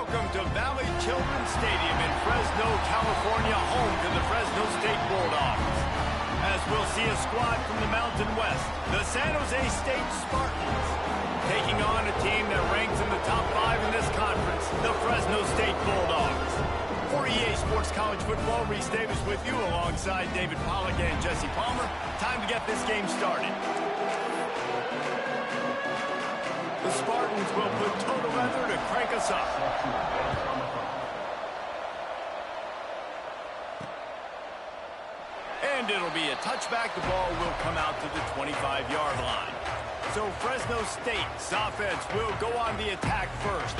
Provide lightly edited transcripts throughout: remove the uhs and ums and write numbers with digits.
welcome to Valley Children's Stadium in Fresno, California, home to the Fresno State Bulldogs. As we'll see a squad from the Mountain West, the San Jose State Spartans, taking on a team that ranks in the top 5 in this conference, the Fresno State Bulldogs. For EA Sports College Football, Reese Davis with you alongside David Pollack and Jesse Palmer. Time to get this game started. The Spartans will put total weather to crank us up. And it'll be a touchback. The ball will come out to the 25-yard line. So Fresno State's offense will go on the attack first.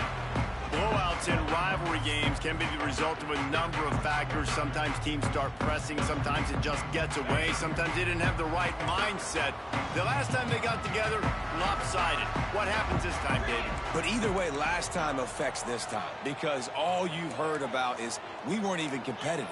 Blowouts in rivalry games can be the result of a number of factors. Sometimes teams start pressing. Sometimes it just gets away. Sometimes they didn't have the right mindset. The last time they got together, lopsided. What happens this time, David? But either way, last time affects this time, because all you've heard about is we weren't even competitive.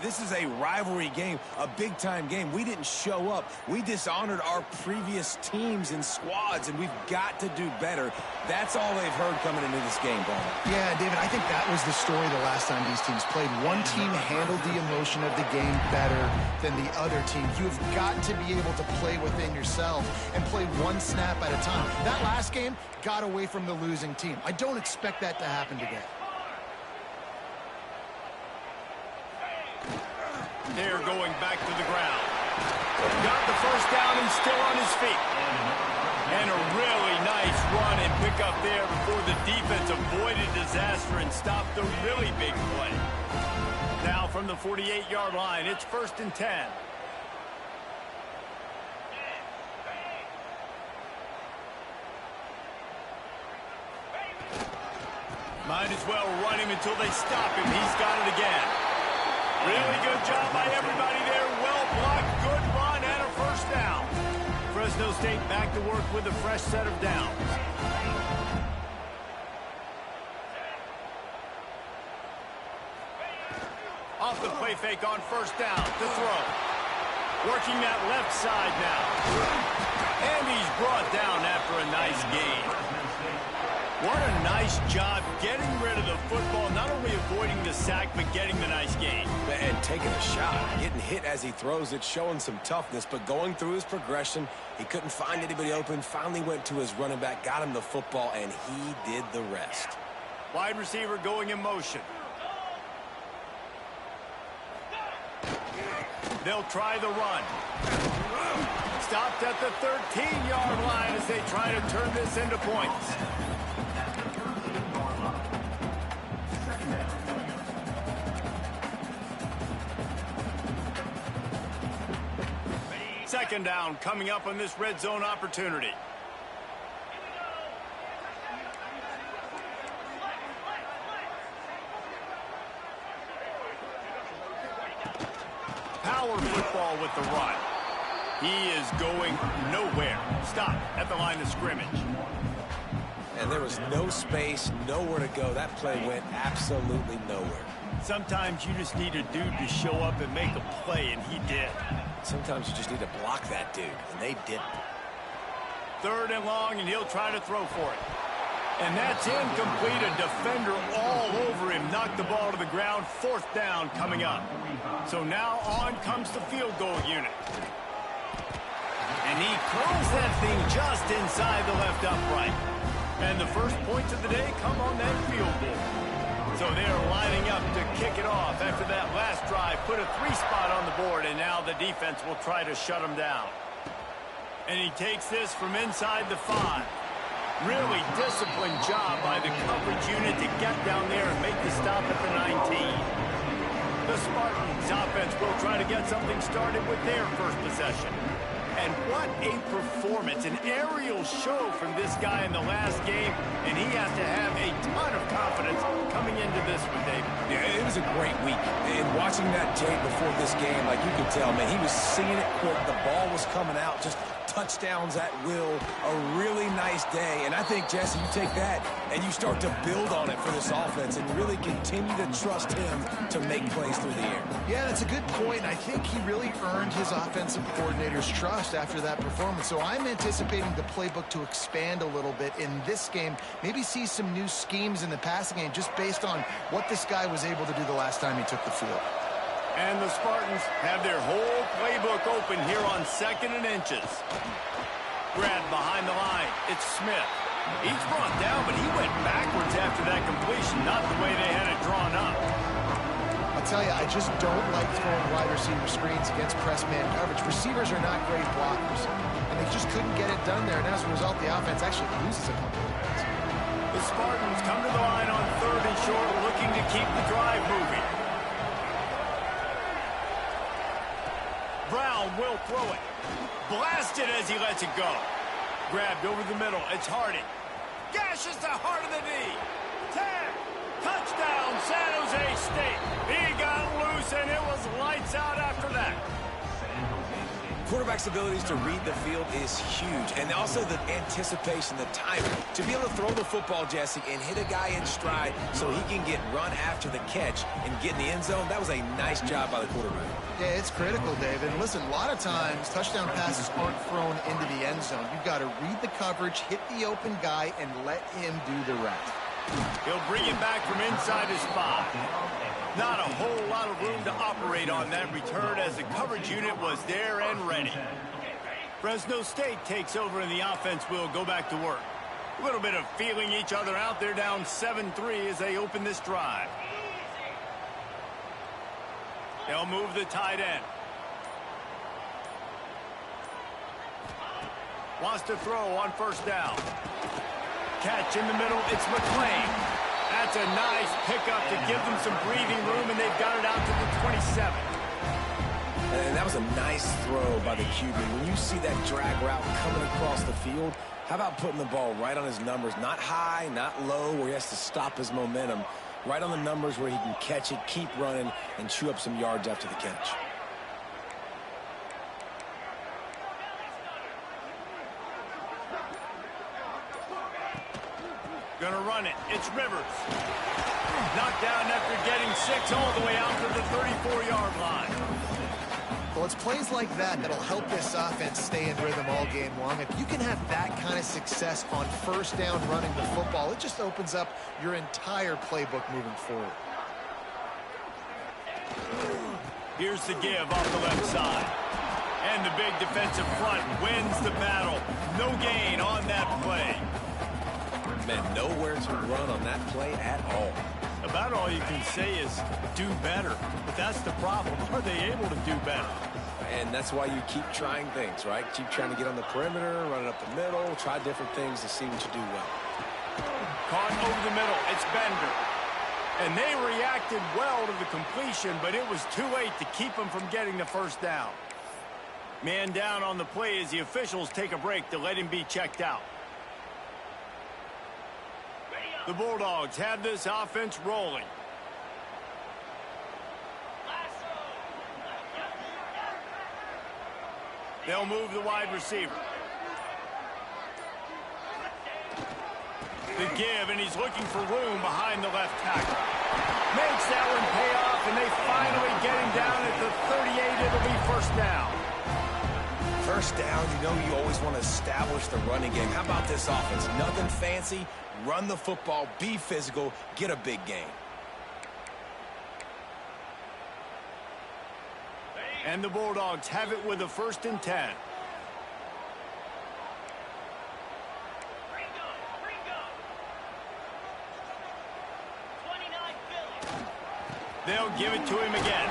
This is a rivalry game, a big-time game. We didn't show up. We dishonored our previous teams and squads, and we've got to do better. That's all they've heard coming into this game, Paul. Yeah, David, I think that was the story the last time these teams played. One team handled the emotion of the game better than the other team. You've got to be able to play within yourself and play one snap at a time. That last game got away from the losing team. I don't expect that to happen today. They're going back to the ground. Got the first down and still on his feet. And a really nice run and pick up there before the defense avoided disaster and stopped the really big play. Now from the 48-yard line, it's 1st and 10. Might as well run him until they stop him. He's got it again. Really good job by everybody there. Well blocked, good run, and a first down. Fresno State back to work with a fresh set of downs. Off the play fake on first down to throw. Working that left side now. And he's brought down after a nice gain. What a nice job getting rid of the football, not only avoiding the sack, but getting the nice gain. And taking a shot, getting hit as he throws it, showing some toughness, but going through his progression, he couldn't find anybody open, finally went to his running back, got him the football, and he did the rest. Wide receiver going in motion. They'll try the run. Stopped at the 13-yard line as they try to turn this into points. Second down coming up on this red zone opportunity. Power football with the run. He is going nowhere. Stop at the line of scrimmage. And there was no space, nowhere to go. That play went absolutely nowhere. Sometimes you just need a dude to show up and make a play, and he did. Sometimes you just need to block that dude, and they didn't. 3rd and long, and he'll try to throw for it. And that's incomplete. A defender all over him. Knocked the ball to the ground. 4th down coming up. So now on comes the field goal unit. And he curls that thing just inside the left upright. And the first points of the day come on that field goal. So they're lining up to kick it off after that last drive. Put a 3-spot on the board, and now the defense will try to shut him down. And he takes this from inside the 5. Really disciplined job by the coverage unit to get down there and make the stop at the 19. The Spartans offense will try to get something started with their first possession. And what a performance, an aerial show from this guy in the last game, and he has to have a ton of confidence coming into this one, David. Yeah, it was a great week. And watching that tape before this game, like you could tell, man, he was seeing it quick. The ball was coming out, just touchdowns at will, a really nice day. And I think, Jesse, you take that and you start to build on it for this offense and really continue to trust him to make plays through the air. Yeah, that's a good point. I think he really earned his offensive coordinator's trust after that performance. So I'm anticipating the playbook to expand a little bit in this game, maybe see some new schemes in the passing game just based on what this guy was able to do the last time he took the field. And the Spartans have their whole playbook open here on 2nd and inches. Grabbed behind the line. It's Smith. He's brought down, but he went backwards after that completion, not the way they had it drawn up. I'll tell you, I just don't like throwing wide receiver screens against press man coverage. Receivers are not great blockers, and they just couldn't get it done there, and as a result, the offense actually loses a couple of yards. The Spartans come to the line on 3rd and short, looking to keep the drive moving. Brown will throw it. Blasted as he lets it go. Grabbed over the middle. It's Harding. Gashes the heart of the knee. 10. Touchdown, San Jose State. He got loose, and it was lights out after that. Quarterback's abilities to read the field is huge, and also the anticipation, the timing. To be able to throw the football, Jesse, and hit a guy in stride so he can get run after the catch and get in the end zone, that was a nice job by the quarterback. Yeah, it's critical, David. And listen, a lot of times, touchdown passes aren't thrown into the end zone. You've got to read the coverage, hit the open guy, and let him do the rest. He'll bring it back from inside his 5. Not a whole lot of room to operate on that return as the coverage unit was there and ready. Fresno State takes over and the offense will go back to work. A little bit of feeling each other out. They're down 7-3 as they open this drive. They'll move the tight end. Wants to throw on 1st down. Catch in the middle. It's McClain. That's a nice pickup to give them some breathing room, and they've got it out to the 27. And that was a nice throw by the QB. When you see that drag route coming across the field, how about putting the ball right on his numbers? Not high, not low, where he has to stop his momentum. Right on the numbers where he can catch it, keep running, and chew up some yards after the catch. Gonna run it. It's Rivers. Knocked down after getting 6 all the way out to the 34-yard line. Well, it's plays like that that'll help this offense stay in rhythm all game long. If you can have that kind of success on 1st down running the football, it just opens up your entire playbook moving forward. Here's the give off the left side. And the big defensive front wins the battle. No gain on that play. Man, nowhere to run on that play at all. About all you can say is do better. But that's the problem. Are they able to do better? And that's why you keep trying things, right? Keep trying to get on the perimeter, run it up the middle, try different things to see what you do well. Caught over the middle. It's Bender. And they reacted well to the completion, but it was too late to keep them from getting the 1st down. Man down on the play as the officials take a break to let him be checked out. The Bulldogs have this offense rolling. They'll move the wide receiver. The give, and he's looking for room behind the left tackle. Makes that one pay off, and they finally get him down at the 38. It'll be 1st down. 1st down, you know you always want to establish the running game. How about this offense? Nothing fancy. Run the football, be physical, get a big gain. And the Bulldogs have it with a 1st and 10. They'll give it to him again.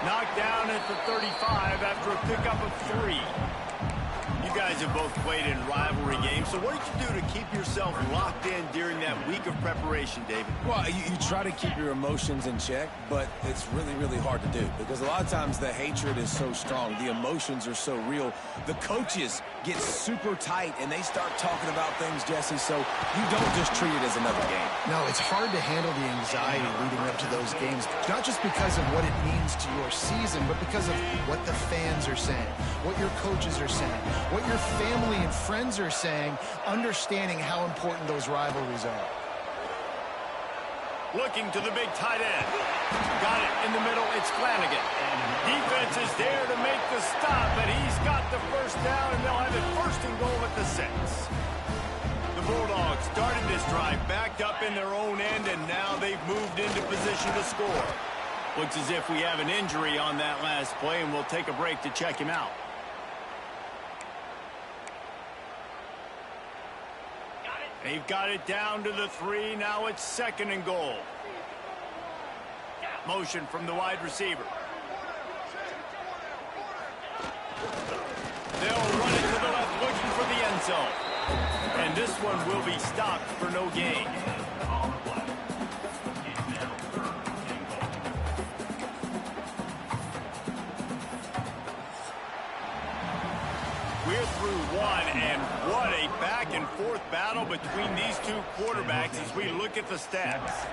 Knocked down at the 35 after a pickup of 3. You guys have both played in rivalry games, so what did you do to keep yourself locked in during that week of preparation, David? Well, you try to keep your emotions in check, but it's really, really hard to do because a lot of times the hatred is so strong. The emotions are so real. The coaches get super tight, and they start talking about things, Jesse, so you don't just treat it as another game. No, it's hard to handle the anxiety leading up to those games, not just because of what it means to your season, but because of what the fans are saying. what your coaches are saying, what your family and friends are saying, understanding how important those rivalries are. Looking to the big tight end. Got it in the middle. It's Flanagan. Defense is there to make the stop, but he's got the first down, and they'll have it first and goal at the 6. The Bulldogs started this drive backed up in their own end, and now they've moved into position to score. Looks as if we have an injury on that last play, and we'll take a break to check him out. They've got it down to the 3. Now it's 2nd and goal. Motion from the wide receiver. They'll run it to the left, looking for the end zone. And this one will be stopped for no gain. We're through one, and what a back-and-forth battle between these two quarterbacks as we look at the stats.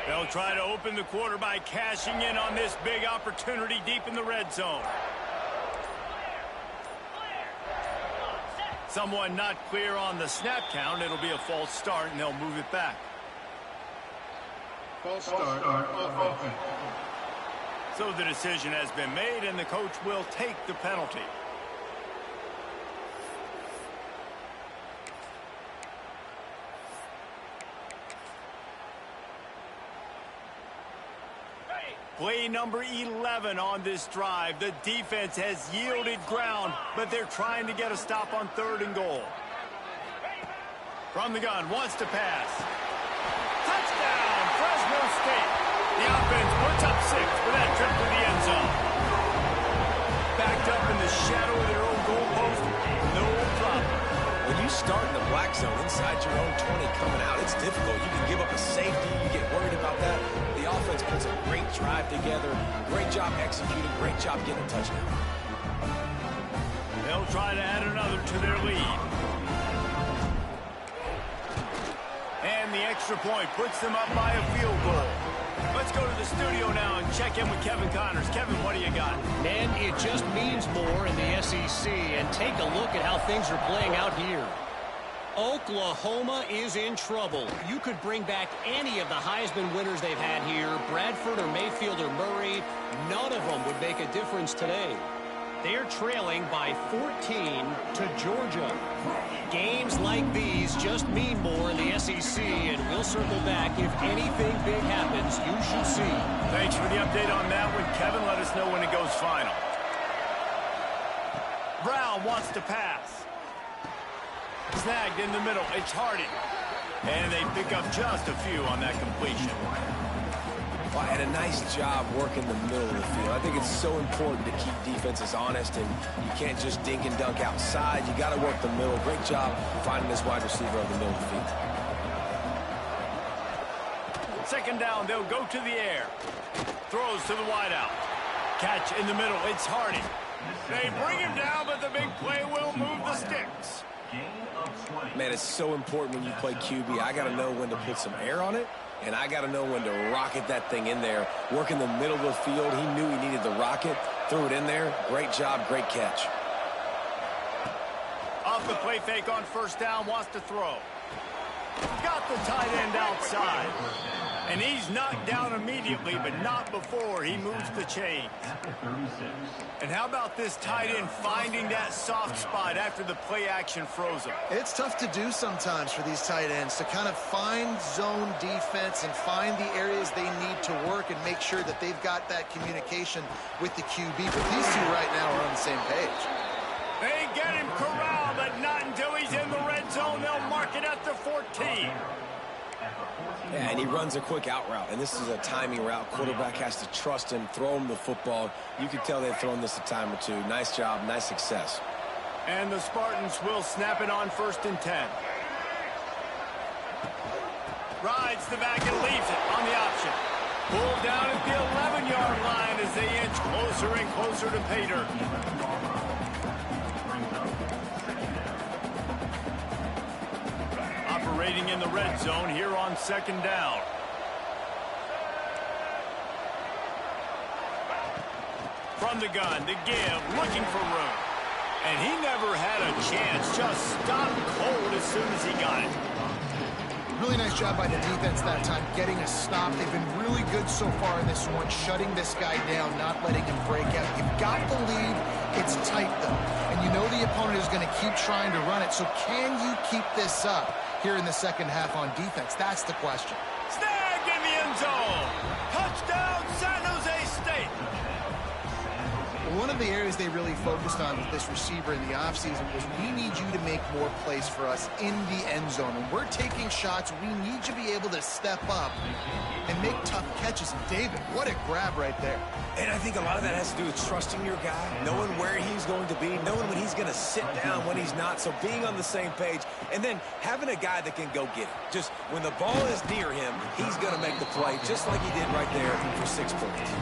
They'll try to open the quarter by cashing in on this big opportunity deep in the red zone. Someone not clear on the snap count. It'll be a false start, and they'll move it back. False start offense. So the decision has been made, and the coach will take the penalty. Play number 11 on this drive. The defense has yielded ground, but they're trying to get a stop on 3rd and goal. From the gun, wants to pass. Touchdown, Fresno State. The offense puts up 6 for that trip to the end zone. Backed up in the shadow of their own goalpost, no problem. When you start in the black zone inside your own 20 coming out, it's difficult. You can give up a safety. You get worried about that. The offense puts a great drive together. Great job executing. Great job getting a touchdown. They'll try to add another to their lead. And the extra point puts them up by a field goal. Let's go to the studio now and check in with Kevin Connors. Kevin, what do you got? Man, it just means more in the SEC. And take a look at how things are playing out here. Oklahoma is in trouble. You could bring back any of the Heisman winners they've had here, Bradford or Mayfield or Murray. None of them would make a difference today. They're trailing by 14 to Georgia. Games like these just mean more in the SEC, and we'll circle back. If anything big happens, you should see. Thanks for the update on that one, Kevin. Let us know when it goes final. Brown wants to pass. Snagged in the middle. It's Hardy. And they pick up just a few on that completion. Well, and a nice job working the middle of the field. I think it's so important to keep defenses honest, and you can't just dink and dunk outside. You got to work the middle. Great job finding this wide receiver on the middle of the field. 2nd down, they'll go to the air. Throws to the wideout. Catch in the middle. It's Hardy. They bring him down, but the big play will move the sticks. Man, it's so important when you play QB. I got to know when to put some air on it, and I got to know when to rocket that thing in there. Work in the middle of the field. He knew he needed the rocket. Threw it in there. Great job. Great catch. Off the play fake on 1st down. Wants to throw. Got the tight end outside. And he's knocked down immediately, but not before he moves the chains. And how about this tight end finding that soft spot after the play action froze him? It's tough to do sometimes for these tight ends to kind of find zone defense and find the areas they need to work and make sure that they've got that communication with the QB. But these two right now are on the same page. They get him corralled, but not until he's in the red zone. They'll mark it at the 14. Yeah, and he runs a quick out route, and this is a timing route. Quarterback has to trust him, throw him the football. You can tell they've thrown this a time or two. Nice job, nice success. And the Spartans will snap it on 1st and 10. Rides the back and leaves it on the option. Pulled down at the 11-yard line as they inch closer and closer to pay dirt. Operating in the red zone here on 2nd down. from the gun to give, looking for room. And he never had a chance, just stopped cold as soon as he got it. Really nice job by the defense that time, getting a stop. They've been really good so far in this one, shutting this guy down, not letting him break out. You've got the lead. It's tight, though. And you know the opponent is going to keep trying to run it. So can you keep this up here in the second half on defense? That's the question. Snag in the end zone. Touchdown, San Jose State. One of the areas they really focused on with this receiver in the offseason was we need you to make more plays for us in the end zone. When we're taking shots, we need you to be able to step up and make tough catches. And David, what a grab right there. And I think a lot of that has to do with trusting your guy, knowing where he's going to be, knowing when he's going to sit down, when he's not. So being on the same page, and then having a guy that can go get it. Just when the ball is near him, he's going to make the play, just like he did right there for 6 points.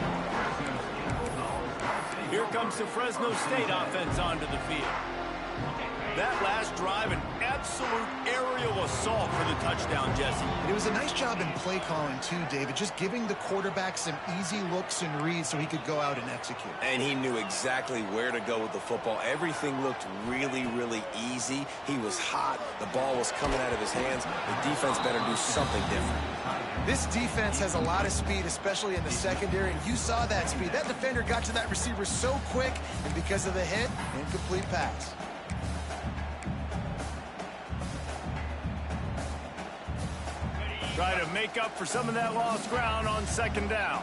Here comes the Fresno State offense onto the field. That last drive, an absolute aerial assault for the touchdown, Jesse. It was a nice job in play calling, too, David, just giving the quarterback some easy looks and reads so he could go out and execute. And he knew exactly where to go with the football. Everything looked really, really easy. He was hot. The ball was coming out of his hands. The defense better do something different. This defense has a lot of speed, especially in the secondary, and you saw that speed. That defender got to that receiver so quick, and because of the hit, incomplete pass. Try to make up for some of that lost ground on second down.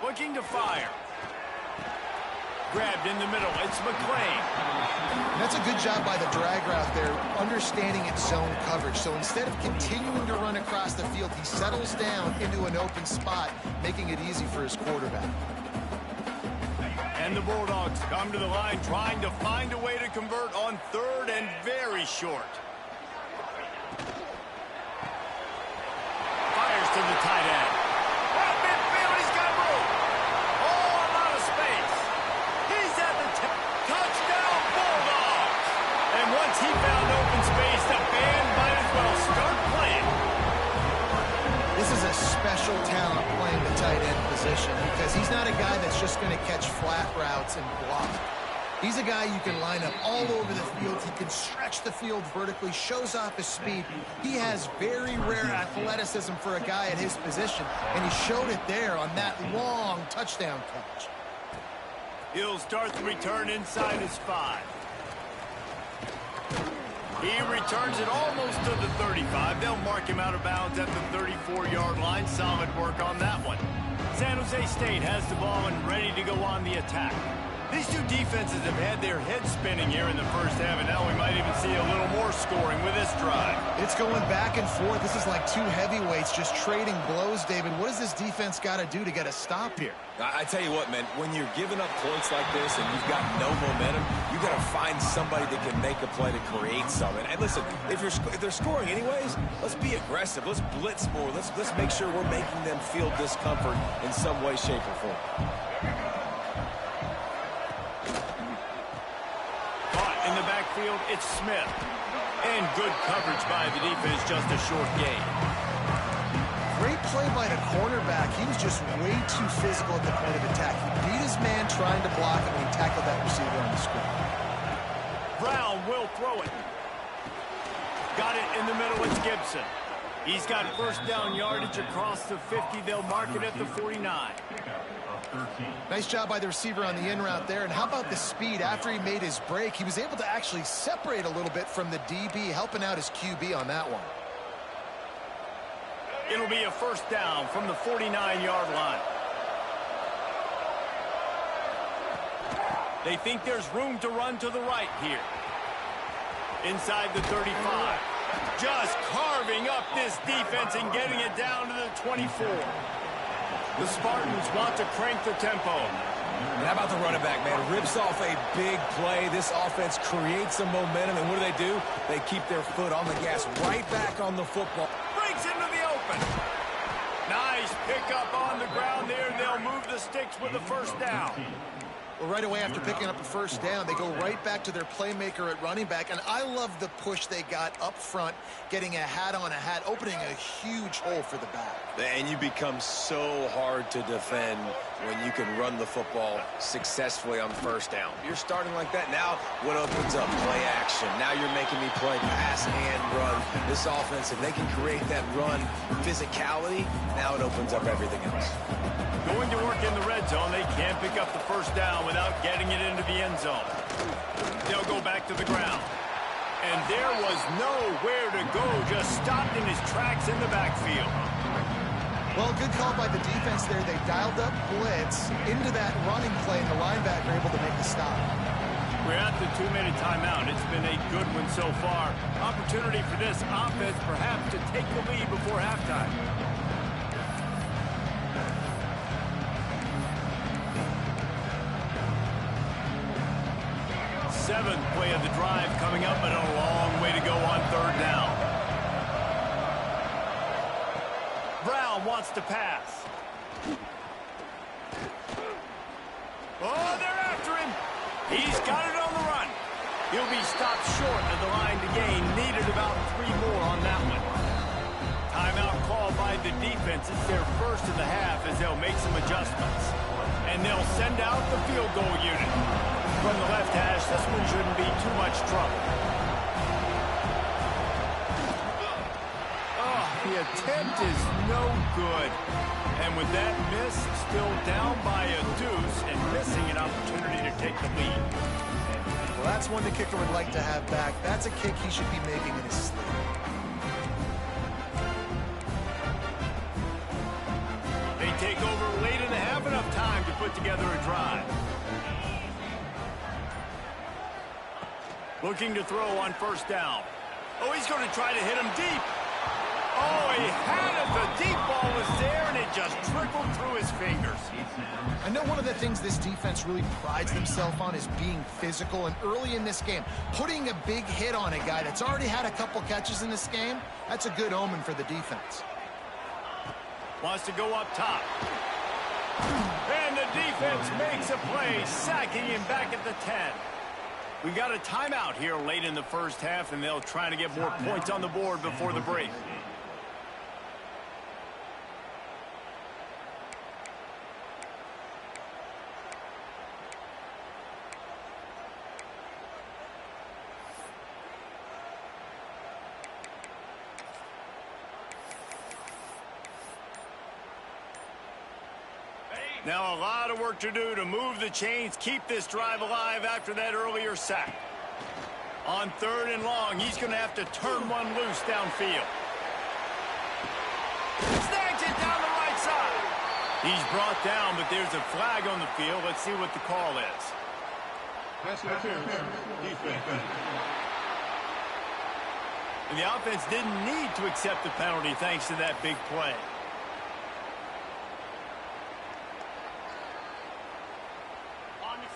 Looking to fire. Grabbed in the middle. It's McClain. That's a good job by the drag route there, understanding its zone coverage. So instead of continuing to run across the field, he settles down into an open spot, making it easy for his quarterback. And the Bulldogs come to the line trying to find a way to convert on third and very short. Fires to the tight end. Up midfield, he's got room. Oh, a lot of space. He's at the touchdown, Bulldogs. And once he found open space, the band might as well start playing. This is a special talent playing the tight end position because he's not a guy that's just going to catch flat routes and block. He's a guy you can line up all over the field. He can stretch the field vertically, shows off his speed. He has very rare athleticism for a guy at his position, and he showed it there on that long touchdown catch. He'll start the return inside his 5. He returns it almost to the 35. They'll mark him out of bounds at the 34-yard line. Solid work on that one. San Jose State has the ball and ready to go on the attack. These two defenses have had their heads spinning here in the first half, and now we might even see a little more scoring with this drive. It's going back and forth. This is like two heavyweights just trading blows, David. What does this defense got to do to get a stop here? I tell you what, man, when you're giving up points like this and you've got no momentum, you got to find somebody that can make a play to create something. And listen, if they're scoring anyways, let's be aggressive. Let's blitz more. Let's make sure we're making them feel discomfort in some way, shape, or form. In the backfield, it's Smith. And good coverage by the defense, just a short gain. Great play by the cornerback. He was just way too physical at the point of attack. He beat his man trying to block him when he tackled that receiver on the screen. Brown will throw it. Got it in the middle, it's Gibson. He's got first down yardage across the 50. They'll mark it at the 49. Nice job by the receiver on the in route there. And how about the speed? After he made his break, he was able to actually separate a little bit from the DB, helping out his QB on that one. It'll be a first down from the 49-yard line. They think there's room to run to the right here. Inside the 35. Just carving up this defense and getting it down to the 24. The Spartans want to crank the tempo. And how about the running back, man? Rips off a big play. This offense creates some momentum, and what do? They keep their foot on the gas, right back on the football. Breaks into the open. Nice pickup on the ground there. They'll move the sticks with the first down. Well, right away after picking up a first down, they go right back to their playmaker at running back. And I love the push they got up front, getting a hat on a hat, opening a huge hole for the back. And you become so hard to defend when you can run the football successfully on first down. You're starting like that. Now what opens up? Play action. Now you're making me play pass and run. This offense, if they can create that run physicality, now it opens up everything else. Going to work in the red zone, they can't pick up the first down without getting it into the end zone. They'll go back to the ground. And there was nowhere to go, just stopped in his tracks in the backfield. Well, good call by the defense there. They dialed up blitz into that running play, and the linebacker able to make the stop. We're at the 2-minute timeout. It's been a good one so far. Opportunity for this offense perhaps to take the lead before halftime. Seventh play of the drive coming up, but a long way to go on third down. Brown wants to pass. Oh, they're after him. He's got it on the run. He'll be stopped short of the line to gain. Needed about 3 more on that one. Timeout called by the defense. It's their first in the half as they'll make some adjustments. And they'll send out the field goal unit. From the left hash, this one shouldn't be too much trouble. Oh, the attempt is no good. And with that miss, still down by a deuce and missing an opportunity to take the lead. Well, that's one the kicker would like to have back. That's a kick he should be making in his sleep. They take over late in the half, enough time to put together a drive. Looking to throw on first down. Oh, he's going to try to hit him deep. Oh, he had it. The deep ball was there, and it just trickled through his fingers. I know one of the things this defense really prides themselves on is being physical, and early in this game, putting a big hit on a guy that's already had a couple catches in this game, that's a good omen for the defense. Wants to go up top. And the defense makes a play, sacking him back at the 10. We've got a timeout here late in the first half, and they'll try to get more points on the board before the break. Now a lot of work to do to move the chains, keep this drive alive after that earlier sack. On third and long, he's going to have to turn one loose downfield. Snags it down the right side. He's brought down, but there's a flag on the field. Let's see what the call is. Pass interference. Defense. And the offense didn't need to accept the penalty thanks to that big play.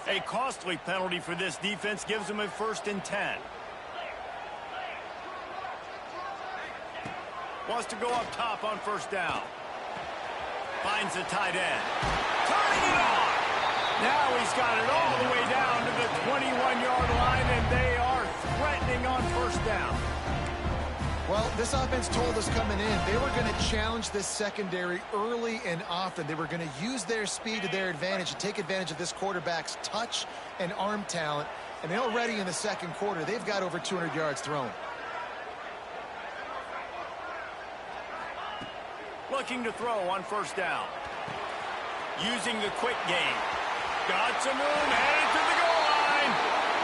A costly penalty for this defense gives them a 1st and 10. Wants to go up top on first down. Finds the tight end. Turning it on. Now he's got it all the way down to the 21-yard line, and they are threatening on first down. Well, this offense told us coming in they were going to challenge this secondary early and often. They were going to use their speed to their advantage and take advantage of this quarterback's touch and arm talent. And already in the second quarter, they've got over 200 yards thrown. Looking to throw on first down. Using the quick game. Got some room, headed to the goal line.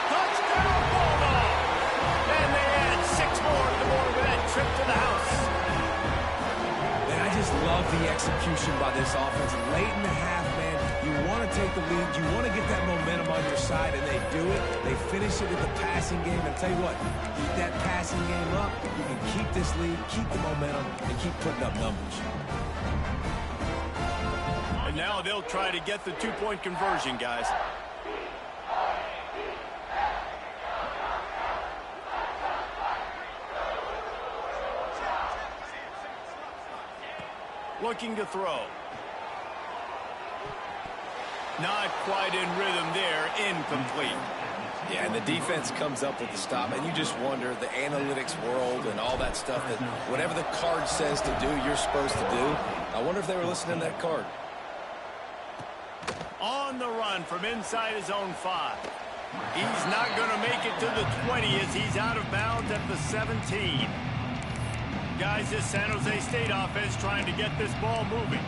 Touchdown, Bulldog! And they add 6 more to the board with that trip to the house. Man, I just love the execution by this offense. Late in the half, man, you want to take the lead. You want to get that momentum on your side, and they do it. They finish it with the passing game. And tell you what, keep that passing game up. You can keep this lead, keep the momentum, and keep putting up numbers. And now they'll try to get the 2-point conversion, guys. Looking to throw. Not quite in rhythm there. Incomplete. Yeah, and the defense comes up with the stop, and you just wonder, the analytics world and all that stuff, that whatever the card says to do, you're supposed to do. I wonder if they were listening to that card. On the run from inside his own 5. He's not going to make it to the 20 as he's out of bounds at the 17. Guys, this San Jose State offense trying to get this ball moving.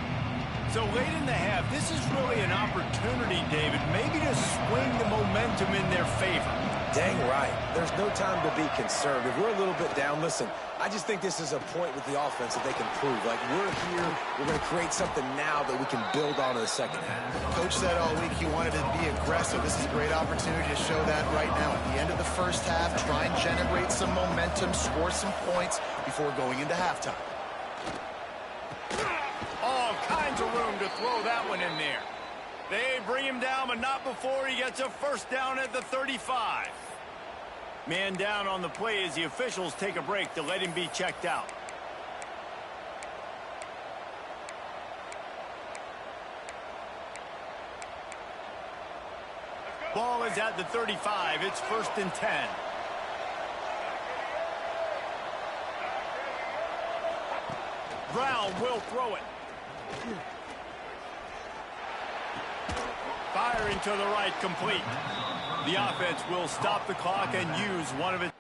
So late in the half, this is really an opportunity, David, maybe to swing the momentum in their favor. Dang right. There's no time to be concerned. If we're a little bit down, listen, I just think this is a point with the offense that they can prove. Like, we're here, we're going to create something now that we can build on in the second half. Coach said all week he wanted to be aggressive. This is a great opportunity to show that right now. At the end of the first half, try and generate some momentum, score some points before going into halftime. All kinds of room to throw that one in there. They bring him down, but not before he gets a first down at the 35. Man down on the play as the officials take a break to let him be checked out. Ball is at the 35. It's 1st and 10. Brown will throw it. Firing to the right, complete. The offense will stop the clock and use one of its...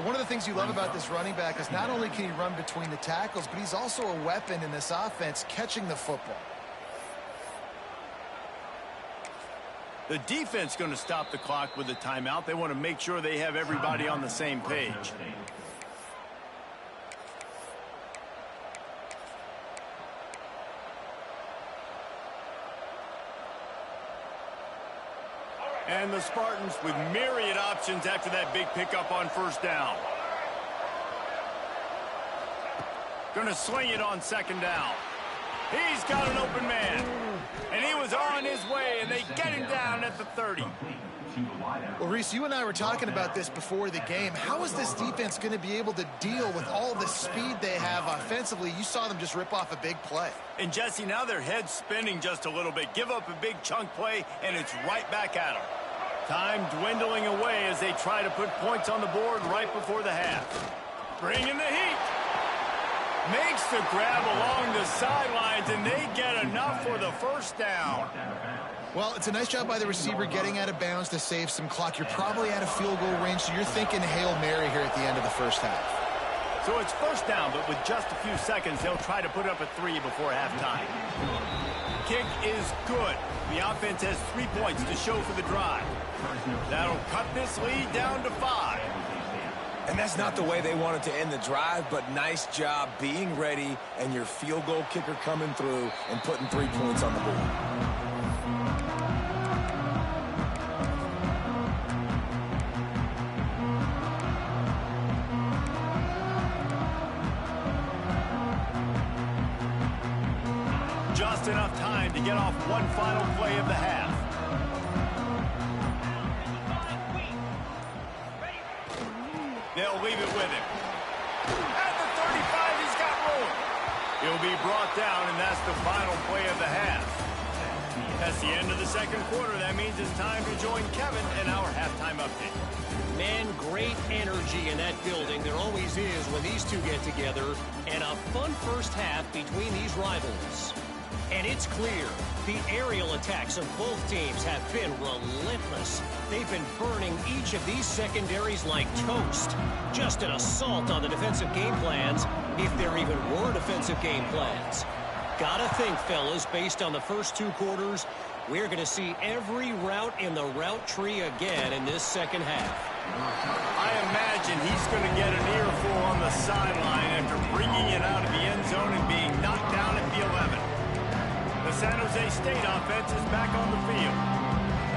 One of the things you love about this running back is not only can he run between the tackles, but he's also a weapon in this offense catching the football. The defense going to stop the clock with a timeout. They want to make sure they have everybody on the same page. And the Spartans with myriad options after that big pickup on first down. Going to sling it on second down. He's got an open man. And he was on his way, and they get him down at the 30. Well, Reese, you and I were talking about this before the game. How is this defense going to be able to deal with all the speed they have offensively? You saw them just rip off a big play. And, Jesse, now their head's spinning just a little bit. Give up a big chunk play, and it's right back at them. Time dwindling away as they try to put points on the board right before the half. Bringing the heat. Makes the grab along the sidelines, and they get enough for the first down. Well, it's a nice job by the receiver getting out of bounds to save some clock. You're probably out of field goal range, so you're thinking Hail Mary here at the end of the first half. So it's first down, but with just a few seconds, they'll try to put up a 3 before halftime. Kick is good. The offense has 3 points to show for the drive. That'll cut this lead down to 5. And that's not the way they wanted to end the drive, but nice job being ready and your field goal kicker coming through and putting 3 points on the board. Just enough time to get off one final play of the half. They'll leave it with him. At the 35, he's got room. He'll be brought down, and that's the final play of the half. That's the end of the second quarter. That means it's time to join Kevin in our halftime update. Man, great energy in that building. There always is when these two get together. And a fun first half between these rivals. And it's clear, the aerial attacks of both teams have been relentless. They've been burning each of these secondaries like toast. Just an assault on the defensive game plans, if there even were defensive game plans. Gotta think, fellas, based on the first 2 quarters, we're going to see every route in the route tree again in this second half. I imagine he's going to get an earful on the sideline after bringing it out of the end zone and being knocked down at the 11. The San Jose State offense is back on the field.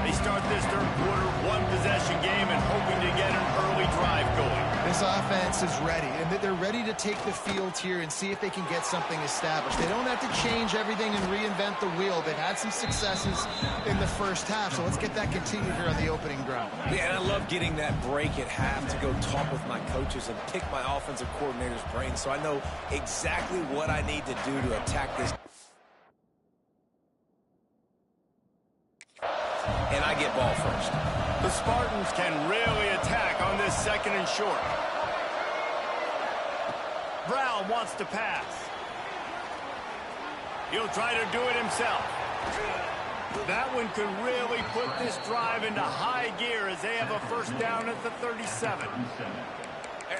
They start this third quarter one-possession game and hoping to get an early drive going. This offense is ready, and they're ready to take the field here and see if they can get something established. They don't have to change everything and reinvent the wheel. They've had some successes in the first half, so let's get that continued here on the opening drive. Yeah, and I love getting that break at half to go talk with my coaches and pick my offensive coordinator's brain so I know exactly what I need to do to attack this. And I get ball first. The Spartans can really attack on this second and short. Brown wants to pass. He'll try to do it himself. That one could really put this drive into high gear as they have a first down at the 37.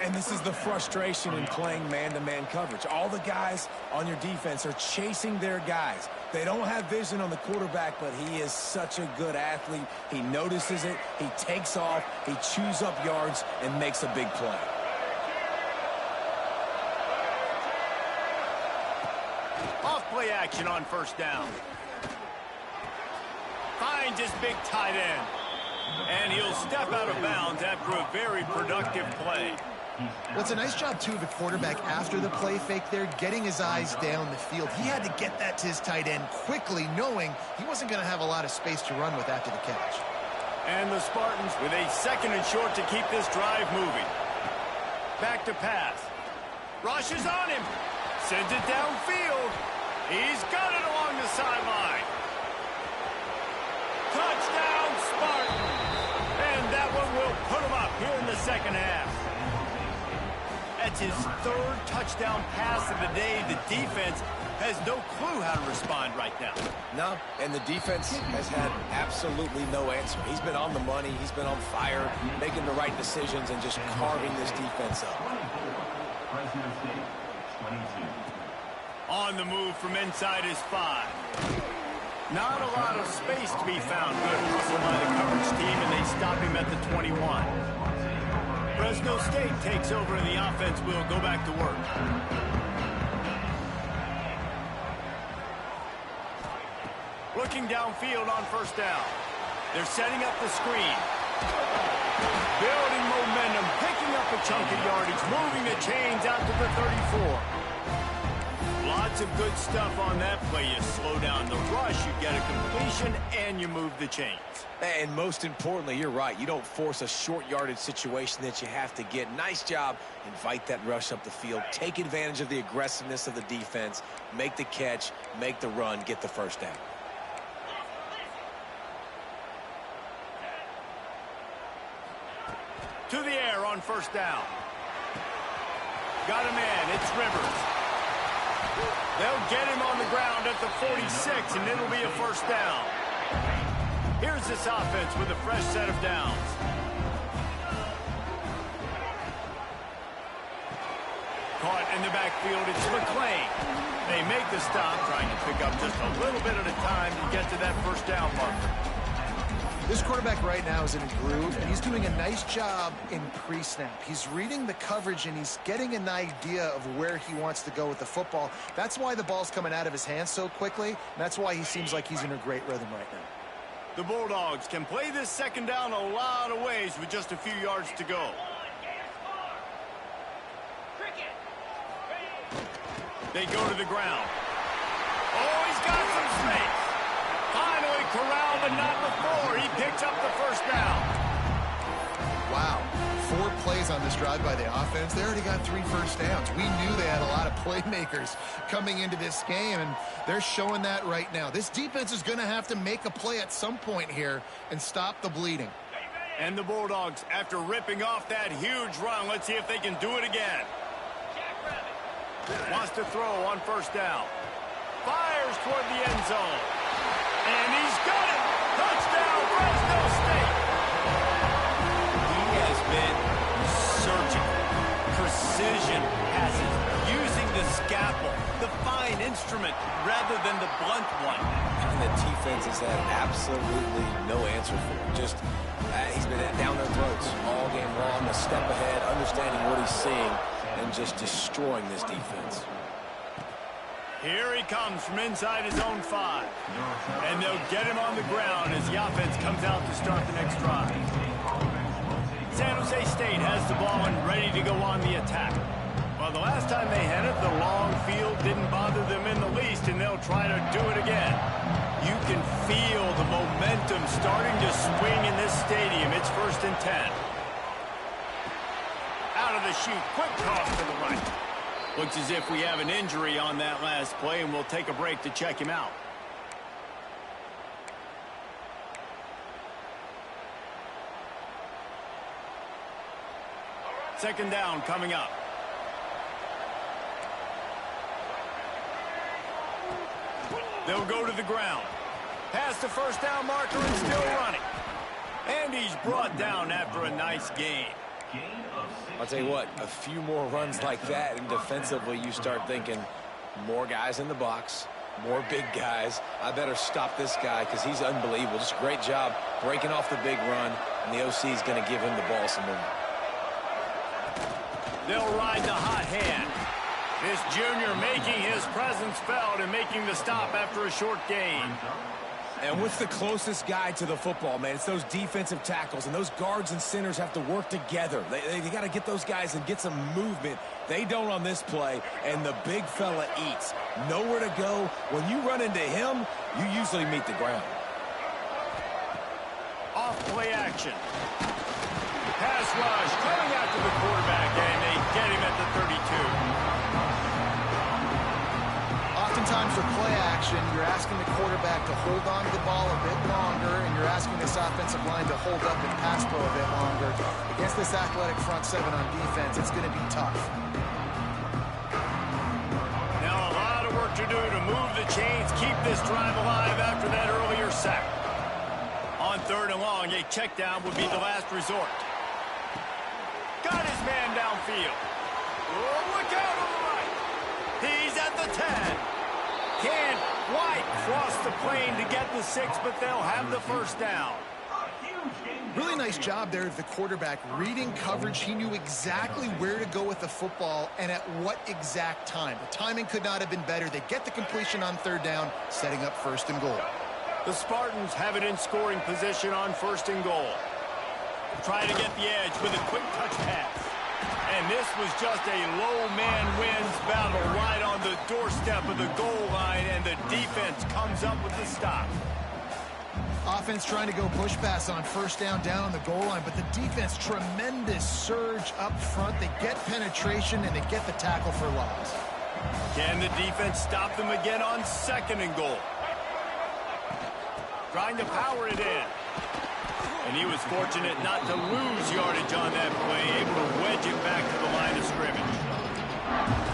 And this is the frustration in playing man-to-man coverage. All the guys on your defense are chasing their guys. They don't have vision on the quarterback, but he is such a good athlete. He notices it, he takes off, he chews up yards, and makes a big play. Off-play action on first down. Finds his big tight end. And he'll step out of bounds after a very productive play. Well, it's a nice job, too, of the quarterback after the play fake there, getting his eyes down the field. He had to get that to his tight end quickly, knowing he wasn't going to have a lot of space to run with after the catch. And the Spartans with a second and short to keep this drive moving. Back to pass. Rushes on him. Sends it downfield. He's got it along the sideline. Touchdown, Spartans. And that one will put him up here in the second half. That's his third touchdown pass of the day. The defense has no clue how to respond right now. No, and the defense has had absolutely no answer. He's been on the money. He's been on fire, making the right decisions and just carving this defense up. On the move from inside his 5. Not a lot of space to be found. Good hustle by the coverage team, and they stop him at the 21. Fresno State takes over and the offense will go back to work. Looking downfield on first down. They're setting up the screen. Building momentum, picking up a chunk of yardage, moving the chains out to the 34. Lots of good stuff on that play. You slow down the rush, you get a completion, and you move the chains. And most importantly, you're right. You don't force a short yardage situation that you have to get. Nice job. Invite that rush up the field. Take advantage of the aggressiveness of the defense. Make the catch, make the run, get the first down. To the air on first down. Got a man. It's Rivers. They'll get him on the ground at the 46, and it'll be a first down. Here's this offense with a fresh set of downs. Caught in the backfield, it's McClain. They make the stop, trying to pick up just a little bit at a time to get to that first down marker. This quarterback right now is in a groove, and he's doing a nice job in pre-snap. He's reading the coverage, and he's getting an idea of where he wants to go with the football. That's why the ball's coming out of his hands so quickly, and that's why he seems like he's in a great rhythm right now. The Bulldogs can play this second down a lot of ways with just a few yards to go. They go to the ground. Oh, he's got some space. Finally corralled, but not before. He picks up the first down. Wow. 4 plays on this drive by the offense. They already got 3 first downs. We knew they had a lot of playmakers coming into this game, and they're showing that right now. This defense is going to have to make a play at some point here and stop the bleeding. And the Bulldogs, after ripping off that huge run, let's see if they can do it again. Wants to throw on first down. Fires toward the end zone. And he's got it! Touchdown, Fresno State! He has been surgical. Precision passes, using the scalpel, the fine instrument, rather than the blunt one. And the defense has had absolutely no answer for him. Just, he's been down their throats all game long, a step ahead, understanding what he's seeing, and just destroying this defense. Here he comes from inside his own 5. And they'll get him on the ground as the offense comes out to start the next drive. San Jose State has the ball and ready to go on the attack. Well, the last time they had it, the long field didn't bother them in the least, and they'll try to do it again. You can feel the momentum starting to swing in this stadium. It's 1st and 10. Out of the chute, quick toss to the right. Looks as if we have an injury on that last play, and we'll take a break to check him out. Second down coming up. They'll go to the ground. Past the first down marker and still running. And he's brought down after a nice gain. I'll tell you what, a few more runs like that, and defensively you start thinking, more guys in the box, more big guys. I better stop this guy because he's unbelievable. Just a great job breaking off the big run, and the OC is going to give him the ball some more. They'll ride the hot hand. This junior making his presence felt and making the stop after a short gain. And what's the closest guy to the football, man? It's those defensive tackles, and those guards and centers have to work together. They got to get those guys and get some movement. They don't on this play, and the big fella eats. Nowhere to go. When you run into him, you usually meet the ground. Off play action. Pass rush coming after the quarterback, and they get him at the 32. Oftentimes with play action, you're asking the quarterback to hold on to the ball a bit longer, and you're asking this offensive line to hold up and pass pro a bit longer. Against this athletic front 7 on defense, it's going to be tough. Now a lot of work to do to move the chains, keep this drive alive after that earlier sack. On 3rd and long, a check down would be the last resort. Got his man downfield. Oh, look out on the right. He's at the 10. Can't quite cross the plane to get the 6, but they'll have the first down. Really nice job there of the quarterback reading coverage. He knew exactly where to go with the football and at what exact time. The timing could not have been better. They get the completion on 3rd down, setting up 1st and goal. The Spartans have it in scoring position on 1st and goal. Trying to get the edge with a quick touch pass. And this was just a low man wins battle right on the doorstep of the goal line, and the defense comes up with the stop. Offense trying to go push pass on 1st down on the goal line, but the defense, tremendous surge up front. They get penetration, and they get the tackle for loss. Can the defense stop them again on 2nd and goal? Trying to power it in. And he was fortunate not to lose yardage on that play, able to wedge it back to the line of scrimmage.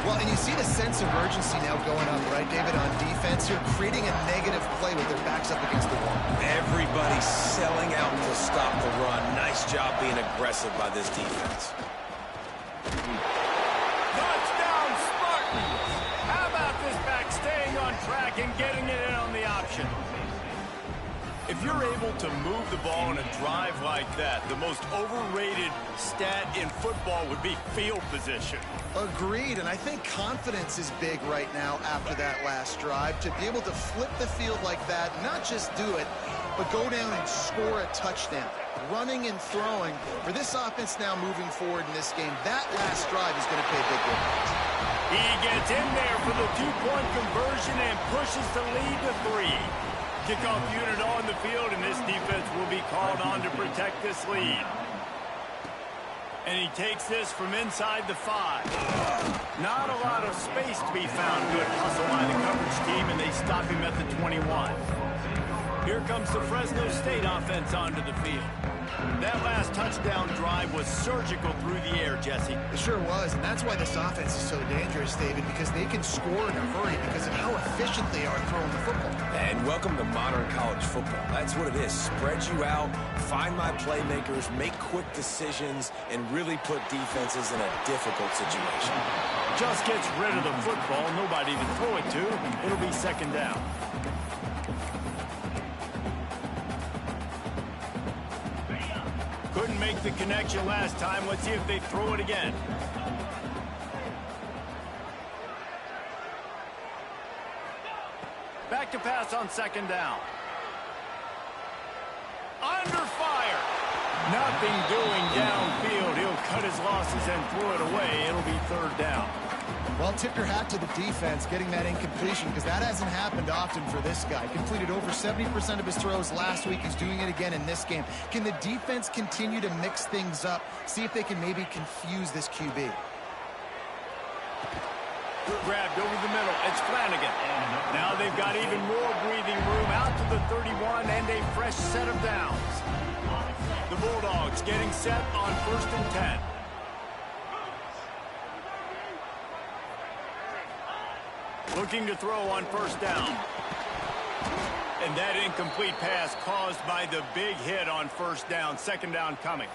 Well, and you see the sense of urgency now going up, right, David, on defense here, creating a negative play with their backs up against the wall. Everybody's selling out to stop the run. Nice job being aggressive by this defense. Touchdown, Spartans! How about this back staying on track and getting it in on the option? If you're able to move the ball in a drive like that, the most overrated stat in football would be field position. Agreed, and I think confidence is big right now after that last drive. To be able to flip the field like that, not just do it, but go down and score a touchdown. Running and throwing. For this offense now moving forward in this game, that last drive is going to pay big dividends. He gets in there for the 2-point conversion and pushes the lead to 3. Kickoff unit on the field, and this defense will be called on to protect this lead. And he takes this from inside the 5. Not a lot of space to be found. Good hustle by the coverage team, and they stop him at the 21. Here comes the Fresno State offense onto the field. That last touchdown drive was surgical through the air, Jesse. It sure was, and that's why this offense is so dangerous, David, because they can score in a hurry because of how efficient they are throwing the football. And welcome to modern college football. That's what it is. Spread you out, find my playmakers, make quick decisions, and really put defenses in a difficult situation. Just gets rid of the football, nobody to throw it to. It'll be 2nd down. Couldn't make the connection last time. Let's see if they throw it again. Back to pass on second down. Under fire. Nothing doing downfield. He'll cut his losses and throw it away. It'll be third down. Well, tip your hat to the defense getting that incompletion, because that hasn't happened often for this guy. Completed over 70% of his throws last week. He's doing it again in this game. Can the defense continue to mix things up? See if they can maybe confuse this QB. Grabbed over the middle. It's Flanagan. Now they've got even more breathing room out to the 31 and a fresh set of downs. The Bulldogs getting set on 1st and 10. Looking to throw on 1st down. And that incomplete pass caused by the big hit on 1st down. 2nd down coming.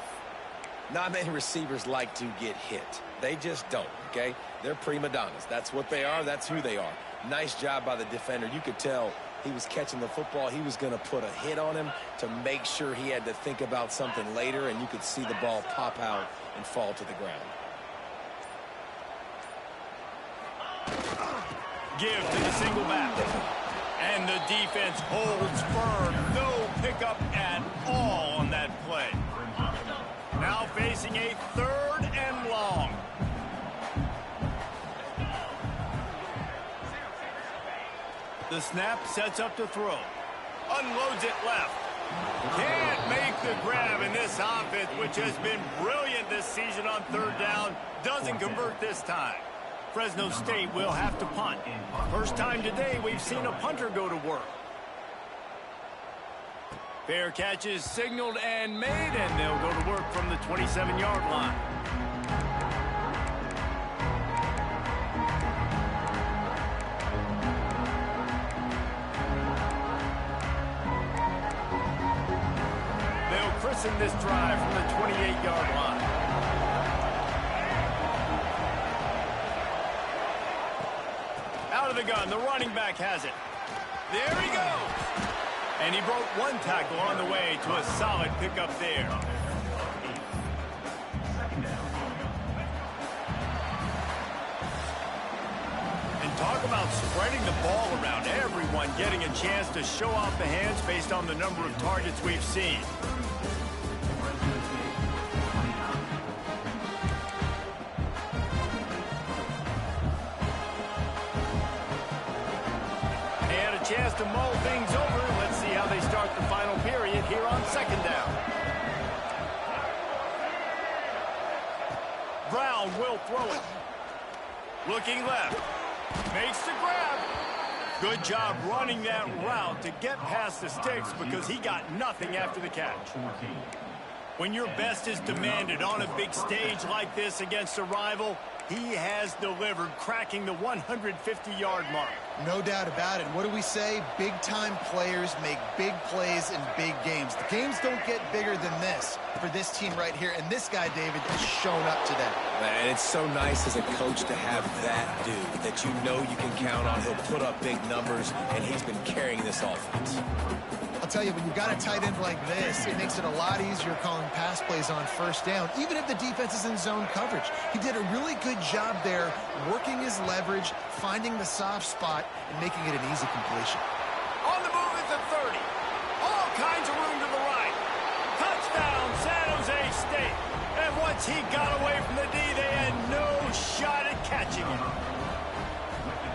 Not many receivers like to get hit. They just don't, okay? They're prima donnas. That's what they are. That's who they are. Nice job by the defender. You could tell he was catching the football. He was going to put a hit on him to make sure he had to think about something later, and you could see the ball pop out and fall to the ground. Give to the single back. And the defense holds firm. No pickup at all on that play. Now facing a 3rd and long. The snap sets up to throw. Unloads it left. Can't make the grab in this offense, which has been brilliant this season on 3rd down. Doesn't convert this time. Fresno State will have to punt. First time today we've seen a punter go to work. Fair catch is signaled and made, and they'll go to work from the 27-yard line. They'll christen this drive from the 28-yard line. Out of the gun, the running back has it. There he goes. And he broke one tackle on the way to a solid pickup there. And talk about spreading the ball around. Everyone getting a chance to show off the hands based on the number of targets we've seen. Chance to mull things over. Let's see how they start the final period here on 2nd down. Brown will throw it. Looking left. Makes the grab. Good job running that route to get past the sticks because he got nothing after the catch. When your best is demanded on a big stage like this against a rival, he has delivered, cracking the 150-yard mark. No doubt about it. What do we say? Big-time players make big plays in big games. The games don't get bigger than this for this team right here, and this guy, David, has shown up today. And it's so nice as a coach to have that dude that you know you can count on. He'll put up big numbers, and he's been carrying this offense. I'll tell you, when you've got a tight end like this, it makes it a lot easier calling pass plays on 1st down, even if the defense is in zone coverage. He did a really good job there, working his leverage, finding the soft spot, and making it an easy completion. On the move at the 30. All kinds of room to the right. Touchdown, San Jose State. And once he got away from the D, they had no shot at catching him.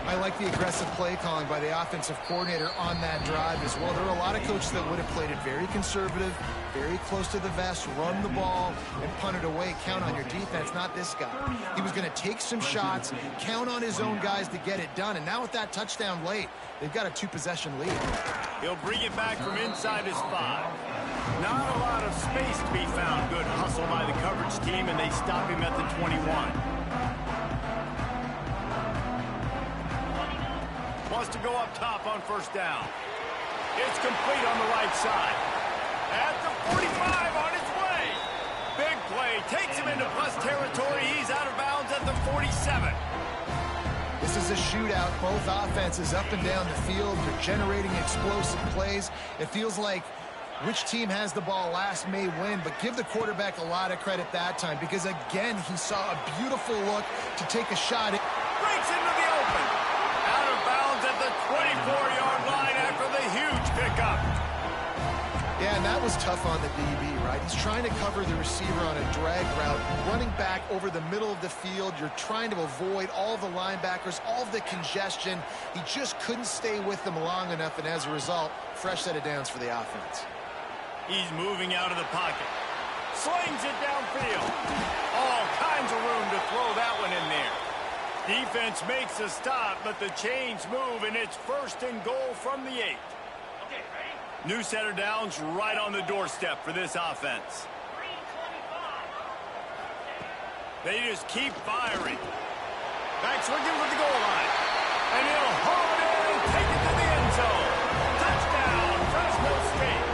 I like the aggressive play calling by the offensive coordinator on that drive as well. There are a lot of coaches that would have played it very conservative, very close to the vest, run the ball, and punt it away. Count on your defense, not this guy. He was going to take some shots, count on his own guys to get it done. And now with that touchdown late, they've got a 2-possession lead. He'll bring it back from inside his 5. Not a lot of space to be found. Good hustle by the coverage team, and they stop him at the 21. Wants to go up top on 1st down. It's complete on the right side. At the 45 on its way. Big play. Takes him into plus territory. He's out of bounds at the 47. This is a shootout. Both offenses up and down the field. They're generating explosive plays. It feels like which team has the ball last may win, but give the quarterback a lot of credit that time because, again, he saw a beautiful look to take a shot. Breaks into the open. Out of bounds at the 24-yard line. Yeah, and that was tough on the DB, right? He's trying to cover the receiver on a drag route, running back over the middle of the field. You're trying to avoid all the linebackers, all of the congestion. He just couldn't stay with them long enough, and as a result, fresh set of downs for the offense. He's moving out of the pocket. Slings it downfield. All kinds of room to throw that one in there. Defense makes a stop, but the chains move, and it's 1st and goal from the 8. New set of downs right on the doorstep for this offense. They just keep firing. Back's looking for the goal line. And he'll haul it in and take it to the end zone. Touchdown, Fresno State.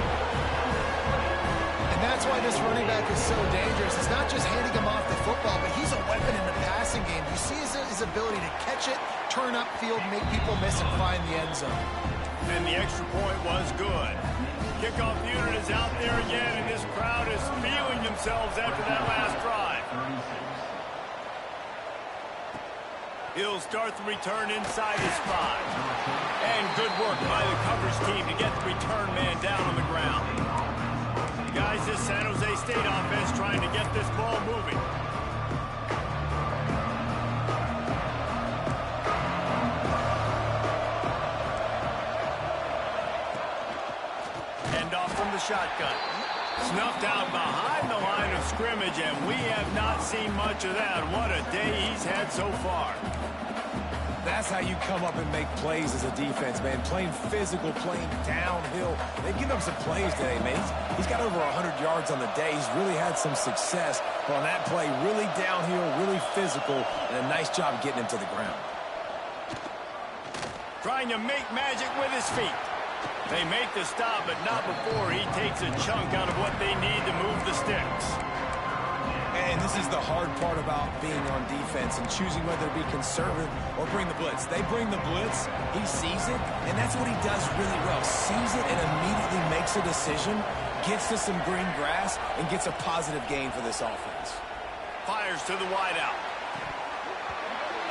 And that's why this running back is so dangerous. It's not just handing him off the football, but he's a weapon in the passing game. You see his ability to catch it, turn upfield, make people miss, and find the end zone. And the extra point was good. Kickoff unit is out there again, and this crowd is feeling themselves after that last drive. He'll start the return inside his 5. And good work by the coverage team to get the return man down on the ground. Guys, this San Jose State offense trying to get this ball moving. Shotgun. Snuffed out behind the line of scrimmage, and we have not seen much of that. What a day he's had so far. That's how you come up and make plays as a defense, man. Playing physical, playing downhill. They've given up some plays today, man. He's got over 100 yards on the day. He's really had some success on that play. Really downhill, really physical, and a nice job getting him to the ground. Trying to make magic with his feet. They make the stop, but not before he takes a chunk out of what they need to move the sticks. And this is the hard part about being on defense and choosing whether to be conservative or bring the blitz. They bring the blitz, he sees it, and that's what he does really well. Sees it and immediately makes a decision, gets to some green grass, and gets a positive gain for this offense. Fires to the wideout.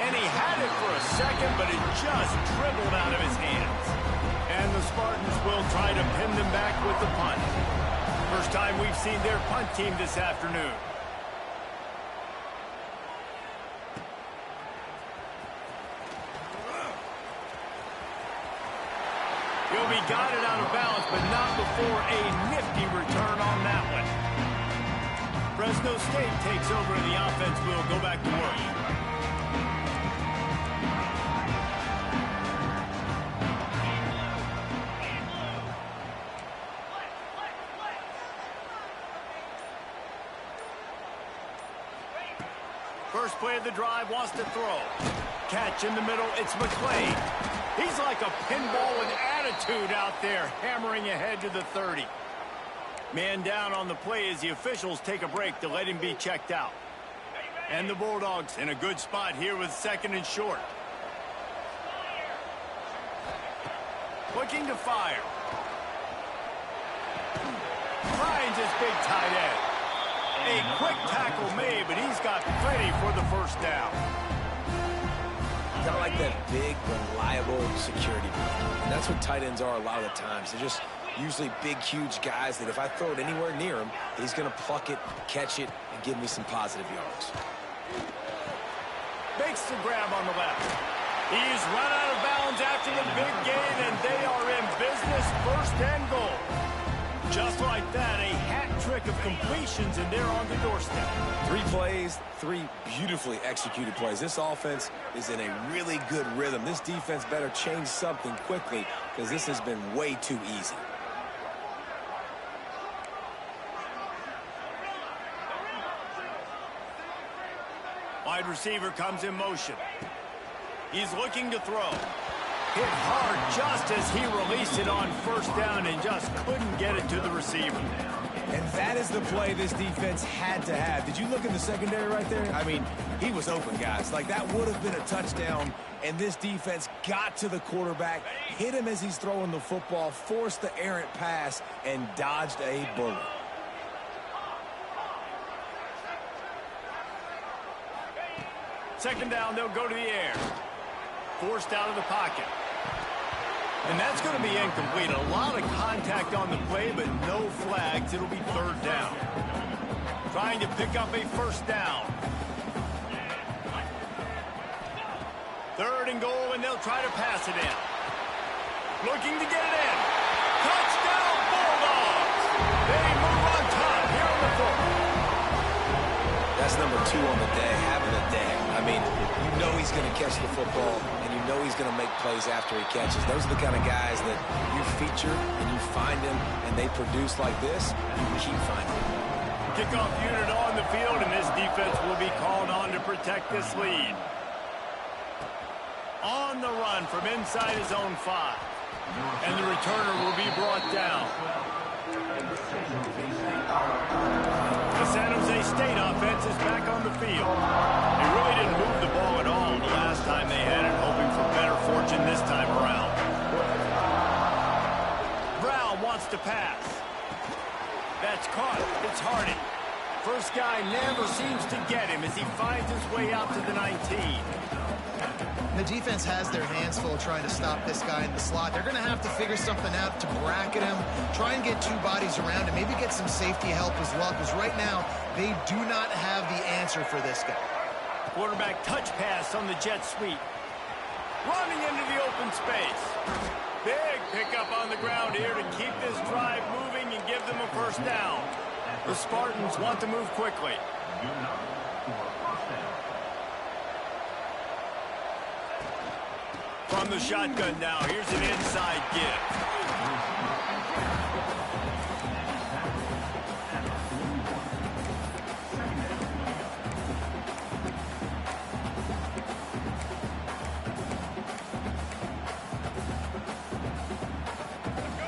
And he had it for a second, but it just dribbled out of his hands. And the Spartans will try to pin them back with the punt. First time we've seen their punt team this afternoon. He'll be guided out of bounds, but not before a nifty return on that one. Fresno State takes over, and the offense will go back to work. First play of the drive, wants to throw. Catch in the middle, it's McClain. He's like a pinball with attitude out there, hammering ahead to the 30. Man down on the play as the officials take a break to let him be checked out. And the Bulldogs in a good spot here with 2nd and short. Looking to fire. Finds his big tight end. A quick tackle made, but he's got plenty for the first down. Got like that big, reliable security blanket. And that's what tight ends are a lot of the times. They're just usually big, huge guys that if I throw it anywhere near him, he's going to pluck it, catch it, and give me some positive yards. Makes the grab on the left. He's run out of bounds after the big gain, and they are in business, 1st and goal. Just like that, a hat trick of completions, and they're on the doorstep. 3 plays, 3 beautifully executed plays. This offense is in a really good rhythm. This defense better change something quickly because this has been way too easy. Wide receiver comes in motion. He's looking to throw. Hit hard just as he released it on 1st down and just couldn't get it to the receiver. And that is the play this defense had to have. Did you look in the secondary right there? I mean, he was open, guys. Like, that would have been a touchdown, and this defense got to the quarterback, hit him as he's throwing the football, forced the errant pass, and dodged a bullet. Second down, they'll go to the air. Forced out of the pocket. And that's going to be incomplete. A lot of contact on the play, but no flags. It'll be third down. Trying to pick up a first down. Third and goal, and they'll try to pass it in. Looking to get it in. Touchdown, Bulldogs! They move on top here on the fourth. That's number 2 on the day, having a day. I mean, you know he's going to catch the football, and you know he's going to make plays after he catches. Those are the kind of guys that you feature and you find them, and they produce like this, you keep finding them. Kickoff unit on the field, and this defense will be called on to protect this lead. On the run from inside his own 5. And the returner will be brought down. The San Jose State offense is back on the field. They really didn't move the ball at all the last time they had it, hoping for better fortune this time around. Brown wants to pass. That's caught. It's Hardy. First guy never seems to get him as he finds his way out to the 19. The defense has their hands full trying to stop this guy in the slot. They're going to have to figure something out to bracket him, try and get 2 bodies around him, maybe get some safety help as well, because right now they do not have the answer for this guy. Quarterback touch pass on the jet sweep. Running into the open space. Big pickup on the ground here to keep this drive moving and give them a first down. The Spartans want to move quickly. From the shotgun now, here's an inside give.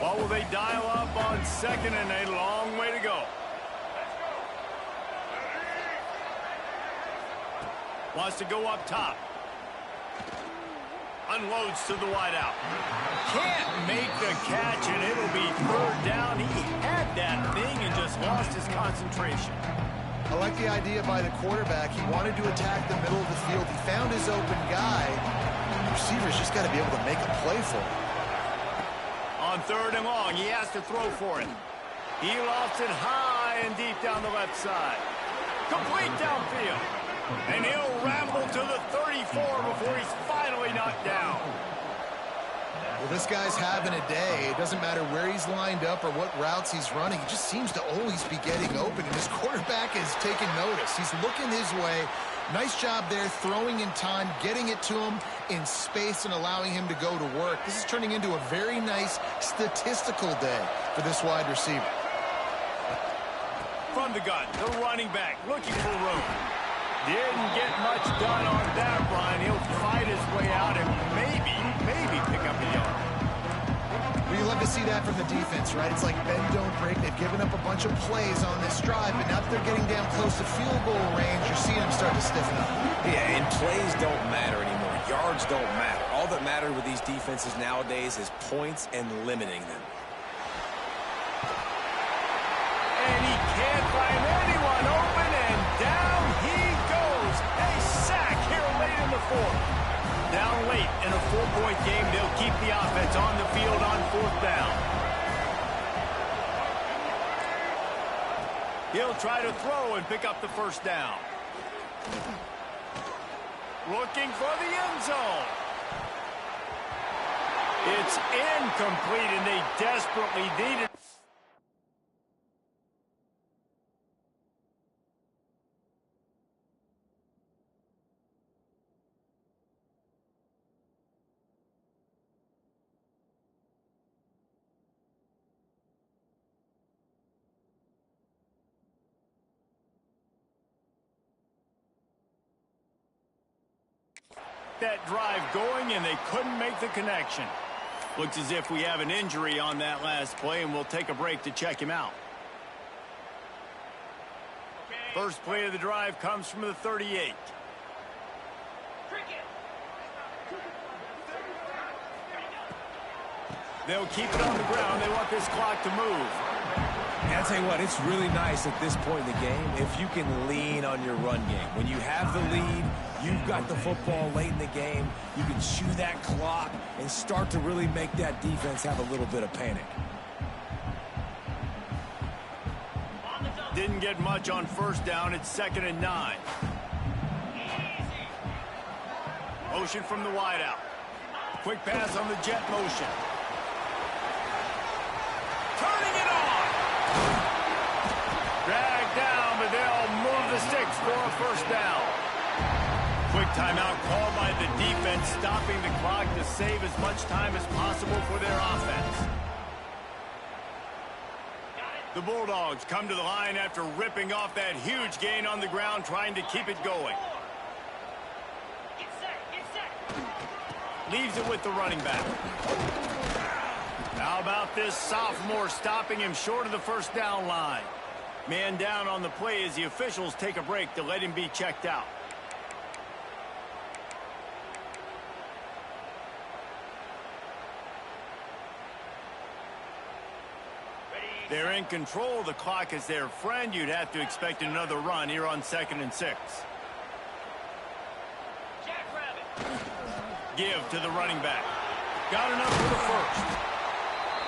What will they dial up on second, and a long way to go. Wants to go up top. Unloads to the wideout. Can't make the catch, and it'll be third down. He had that thing and just lost his concentration. I like the idea by the quarterback. He wanted to attack the middle of the field. He found his open guy. The receiver's just got to be able to make a play for him. On third and long, he has to throw for it. He lofts it high and deep down the left side. Complete downfield. And he'll ramble to the 34 before he's finally knocked down. Well, this guy's having a day. It doesn't matter where he's lined up or what routes he's running. He just seems to always be getting open, and his quarterback is taking notice. He's looking his way. Nice job there, throwing in time, getting it to him in space and allowing him to go to work. This is turning into a very nice statistical day for this wide receiver. From the gun, the running back looking for room. Didn't get much done on that run. He'll fight his way out and maybe pick up a yard. Well, you love to see that from the defense, right? It's like bend, don't break. They've given up a bunch of plays on this drive, but now that they're getting down close to field goal range, you're seeing them start to stiffen up. Yeah, and plays don't matter anymore. Yards don't matter. All that matters with these defenses nowadays is points and limiting them. And he can't find anyone open, and down he goes. A sack here late in the fourth. Down late in a 4-point game, they'll keep the offense on the field on fourth down. He'll try to throw and pick up the first down. Looking for the end zone. It's incomplete, and they desperately need it. That drive going, and they couldn't make the connection. Looks as if we have an injury on that last play, and we'll take a break to check him out. First play of the drive comes from the 38. They'll keep it on the ground. They want this clock to move. And I'll tell you what, it's really nice at this point in the game if you can lean on your run game. When you have the lead, you've got the football late in the game, you can chew that clock and start to really make that defense have a little bit of panic. Didn't get much on first down. It's 2nd and 9. Motion from the wideout. Quick pass on the jet motion. Turning it on. Dragged down, but they'll move the sticks for a first down. Quick timeout called by the defense, stopping the clock to save as much time as possible for their offense. The Bulldogs come to the line after ripping off that huge gain on the ground, trying to keep it going. Leaves it with the running back. How about this sophomore stopping him short of the first down line? Man down on the play as the officials take a break to let him be checked out. They're in control. The clock is their friend. You'd have to expect another run here on 2nd and 6. Give to the running back. Got enough for the first.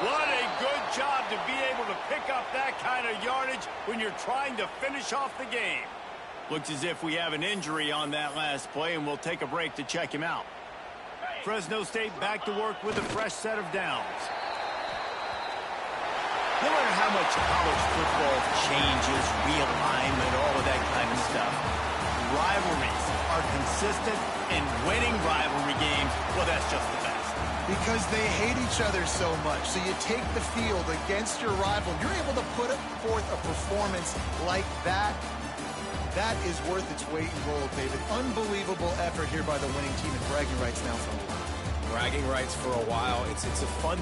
What a good job to be able to pick up that kind of yardage when you're trying to finish off the game. Looks as if we have an injury on that last play, and we'll take a break to check him out. Fresno State back to work with a fresh set of downs. No matter how much college football changes, realignment, all of that kind of stuff, rivalries are consistent, and winning rivalry games, well, that's just the best. Because they hate each other so much. So you take the field against your rival. You're able to put forth a performance like that. That is worth its weight in gold, David. Unbelievable effort here by the winning team, and bragging rights now for a while. Bragging rights for a while. It's a fun